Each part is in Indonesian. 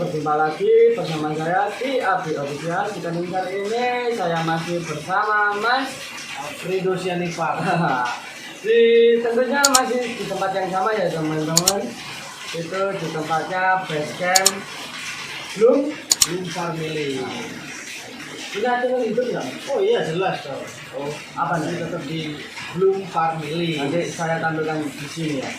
berjumpa lagi bersama saya di Abi Official. Di kali ini saya masih bersama Mas Alfredo Sianipar. Tentunya masih di tempat yang sama ya teman-teman. Itu di tempatnya Basecamp Bloom Family. Punya channel YouTube nggak? Oh iya jelas dong. Oh, apa nih? Tetap di Bloom Family. Nanti saya tampilkan di sini ya.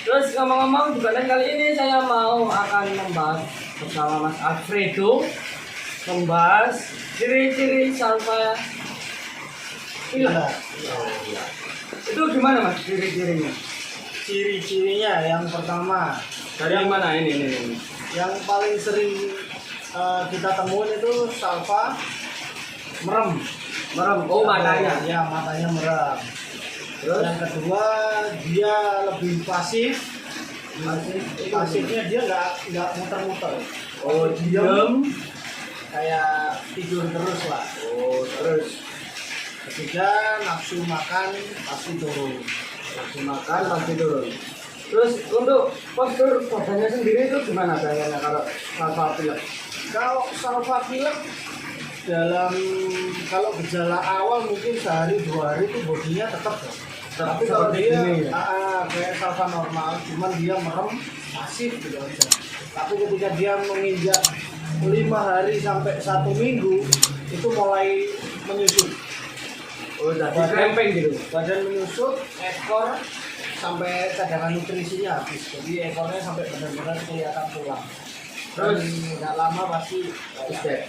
Terus ngomong-ngomong di konten kali ini saya akan membahas bersama Mas Alfredo membahas ciri-ciri salva pilek. Iya. Itu gimana Mas ciri-cirinya? Ciri-cirinya yang pertama Dari yang mana ini? yang paling sering kita temuin itu salva merem. Merem. Oh, matanya. Ya matanya merem. Terus Yang kedua dia lebih pasif. Pasifnya dia nggak muter-muter. oh diam. Kayak tidur terus lah. Oh, terus Ketiga nafsu makan pasti turun. nafsu makan pasti turun. Terus untuk postur badannya sendiri itu gimana kayaknya kalau salva pilek? Kalau salva pilek kalau gejala awal mungkin sehari 2 hari itu bodinya tetap ya. Tapi kalau seperti dia ini ya? kayak salva normal, cuman dia merem pasif gitu aja. Tapi ketika dia menginjak 5 hari sampai 1 minggu itu mulai menyusut. Oh, jadi krempeng gitu. Badan menyusut, ekor sampai cadangan nutrisinya habis. Jadi ekornya sampai benar-benar kelihatan tulang. Terus nggak lama pasti Oke.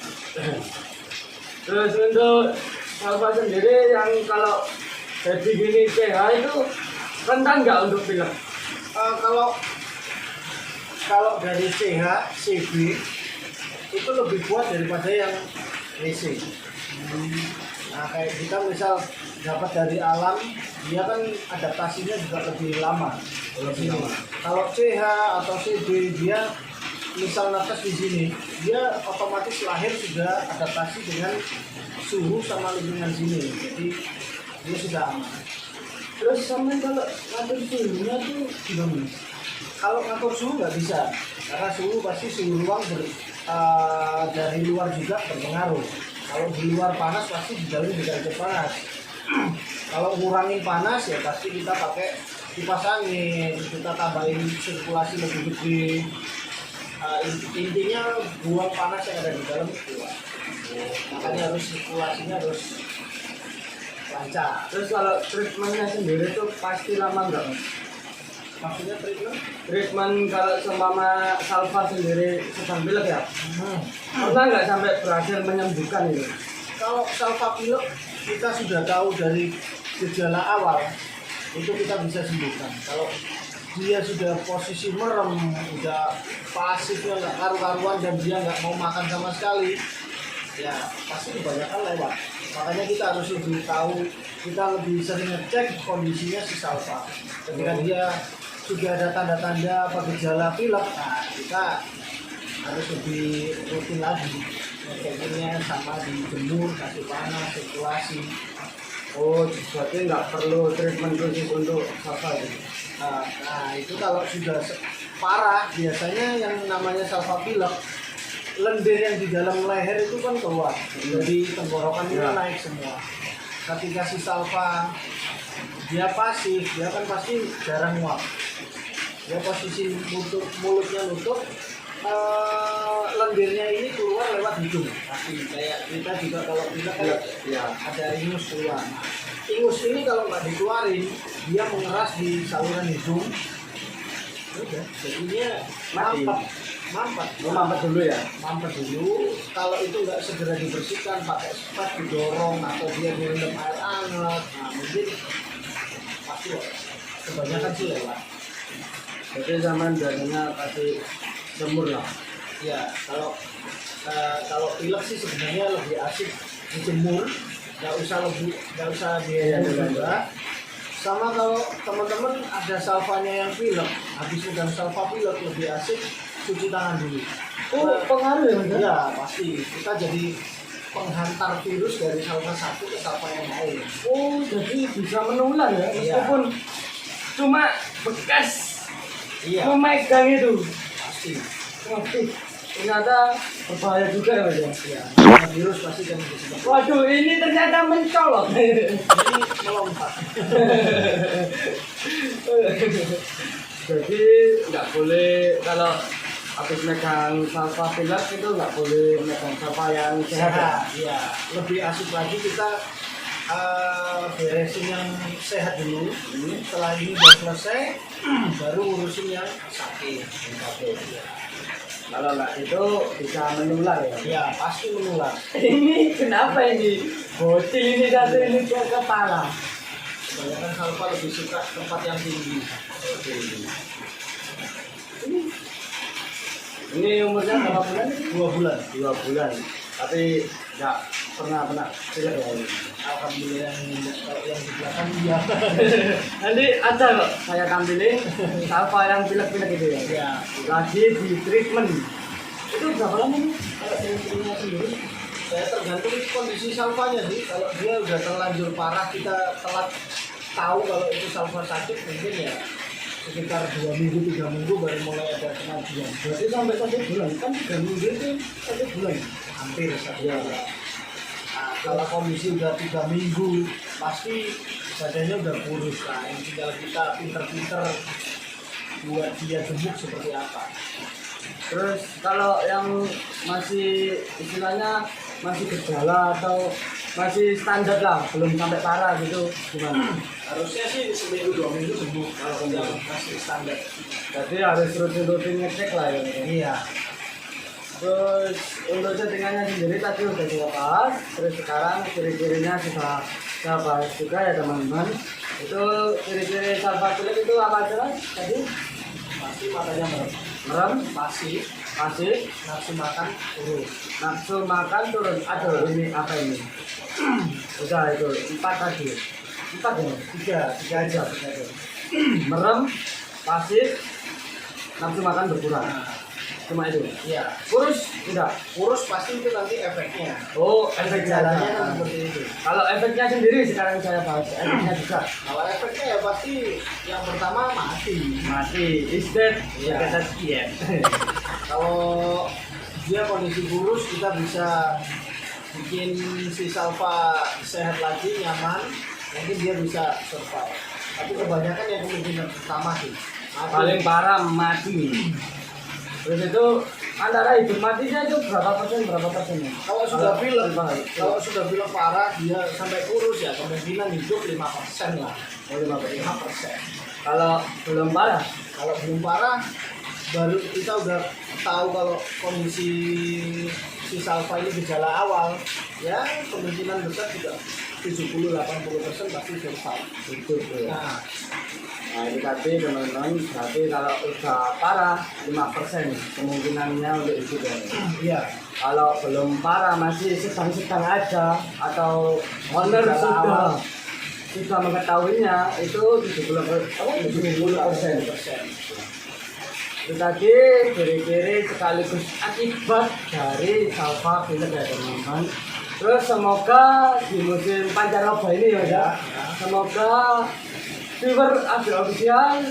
Terus untuk salva sendiri yang kalau jadi gini CH itu rentan nggak untuk pilek? Kalau dari CH, CB itu lebih kuat daripada yang WC. Nah kayak kita misal dapat dari alam, dia kan adaptasinya juga lebih lama. Kalau CH atau CB dia misal netes di sini, dia otomatis lahir sudah adaptasi dengan suhu sama lingkungan sini. Jadi dia sudah aman. Terus sama kalau ngatur suhunya tuh gimana? Kalau ngatur suhu nggak bisa, karena suhu pasti suhu ruang dari luar juga berpengaruh. Kalau di luar panas pasti di dalam juga ada panas. Kalau ngurangin panas ya pasti kita pakai kipas angin, kita tambahin sirkulasi lebih gede. Intinya buang panas yang ada di dalam keluar. Makanya harus sirkulasinya harus lancar. Terus kalau treatmentnya sendiri tuh pasti lama nggak? Mas? Maksudnya treatment? Treatment kalau seumpama salva sendiri sedang pilek ya? Pernah nggak sampai berhasil menyembuhkan itu? Kalau salva pilek kita sudah tahu dari gejala awal itu kita bisa sembuhkan. Kalau dia sudah posisi merem, udah pasifnya nggak karu-karuan dan dia nggak mau makan sama sekali, ya pasti kebanyakan lewat. Makanya kita harus lebih tahu, kita lebih sering ngecek kondisinya si salva. Ketika dia sudah ada tanda-tanda apa gejala pilek, nah kita harus lebih rutin lagi ngecekinnya sama dijemur, kasih panas, sirkulasi. Oh, berarti nggak perlu treatment khusus untuk salva itu? Nah itu kalau sudah parah, biasanya yang namanya salva pilek, lendir yang di dalam leher itu kan keluar, jadi tenggorokannya Ya. naik semua. Ketika si salva dia pasif, dia kan pasti jarang nguap. Dia posisi mulutnya nutup, lendirnya ini keluar lewat hidung. Pasti kayak kita juga kalau kita kan Ya. ada ingus keluar. Ingus ini kalau nggak dikeluarin, dia mengeras di saluran hidung. Udah, jadinya Mati. mampet. Oh, mampet dulu ya? Mampet dulu. Kalau itu nggak segera dibersihkan, pakai spat didorong atau dia direndam air hangat, nah mungkin pasti kebanyakan sih lewat. Jadi zaman biasanya kasih semur lah. Ya kalau pilek sih sebenarnya lebih asik dijemur, nggak usah direndam juga. Sama kalau teman-teman ada salvanya yang pilek, habis udah salva pilek lebih asik cuci tangan dulu. Oh, pengaruh ya Mas? Ya pasti kita jadi penghantar virus dari salva satu ke salva yang lain. Oh, jadi bisa menular ya? Iya. Meskipun cuma bekas Iya memegang itu. pasti. Waduh, ternyata berbahaya juga ya Mas ya. Ya, namanya virus pasti kan bisa. Waduh, ini ternyata mencolok. Ini melompat. Jadi nggak boleh kalau habis megang salva pilek itu nggak boleh megang salva yang sehat. Ya? Ya, lebih asik lagi kita beresin yang sehat dulu. Setelah ini udah selesai, baru urusin yang sakit. Ya. Kalau nggak itu bisa menular ya. Ya, pasti menular. Ini kenapa ini? Bocil ini satu ini ke kepala. Kebanyakan salva lebih suka tempat yang tinggi. Ini umurnya berapa bulan? 2 bulan. 2 bulan. Tapi nggak pernah pilek ya ini. Alhamdulillah yang di belakang dia. Nanti ada kok saya tampilin salva yang pilek-pilek itu ya. Ya, Lagi di treatment. Itu berapa lama nih? Kalau treatmentnya sendiri? saya tergantung kondisi salvanya sih. Kalau dia udah terlanjur parah, kita telat tahu kalau itu salva sakit, mungkin ya sekitar 2 minggu 3 minggu baru mulai ada kemajuan. Berarti sampai 1 bulan kan 3 minggu itu 1 bulan. Hampir 1 Ya. bulan. Nah, kalau kondisi udah 3 minggu, pasti badannya udah kurus. Nah, ini tinggal kita pinter-pinter buat dia gemuk seperti apa. Terus kalau yang masih istilahnya masih gejala atau masih standar lah, belum sampai parah gitu gimana? Harusnya sih seminggu 2 minggu sembuh kalau udah masih standar. Jadi harus rutin-rutin ngecek lah ya. Iya. Terus untuk settingannya sendiri tadi udah saya bahas, terus sekarang ciri-cirinya sudah saya bahas juga ya teman-teman. Itu ciri-ciri salva pilek itu apa aja Mas? Tadi Pasti matanya merem. merem, Pasti pasif, nafsu makan turun. nafsu makan turun. Aduh ini apa ini? Udah itu 4 tadi. 4 ya? 3 aja. Merem, pasif, nafsu makan berkurang. Nah, Cuma itu. iya. Kurus enggak? Kurus pasti itu nanti efeknya. Oh, efek Jalannya jalannya kan seperti itu. Kalau efeknya sendiri sekarang saya bahas efeknya juga Kalau efeknya ya pasti yang pertama mati. mati, is dead, Iya. kata sekian. Kalau dia kondisi kurus kita bisa bikin si salva sehat lagi, nyaman, mungkin dia bisa survive. Tapi kebanyakan yang kemungkinan pertama sih mati. Paling parah mati. Terus itu antara hidup matinya itu berapa persen ya? Kalau sudah pilek, kalau kalau sudah pilek parah dia sampai kurus ya kemungkinan hidup 5% lah. 5%. kalau belum parah, Kalau belum parah baru kita udah tahu kalau kondisi si salva ini gejala awal, ya kemungkinan besar juga 70-80% pasti survive. itu tuh. Nah, Nah itu tadi teman-teman berarti kalau udah parah 5% kemungkinannya untuk hidup ya. iya. Kalau belum parah masih sedang-sedang aja atau owner Gejala sudah awal. sudah mengetahuinya itu 70%. Itu tadi ciri-ciri sekaligus akibat dari salva pilek ya teman-teman. Terus semoga di musim pancaroba ini ya, semoga viewer Agri Official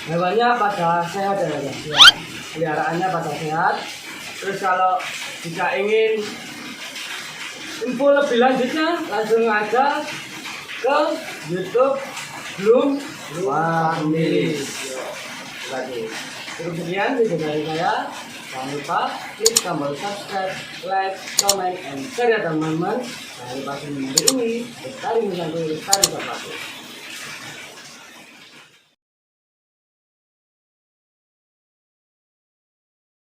hewannya pada sehat ya, peliharaannya pada sehat. Terus kalau jika ingin info lebih lanjutnya langsung aja ke YouTube Bloom Family. Lagi. Terus sekian video dari saya. Jangan lupa klik tombol subscribe, like, comment, and share ya teman-teman. Jangan lupa ini. Lestari Nusantara, lestari Bapak.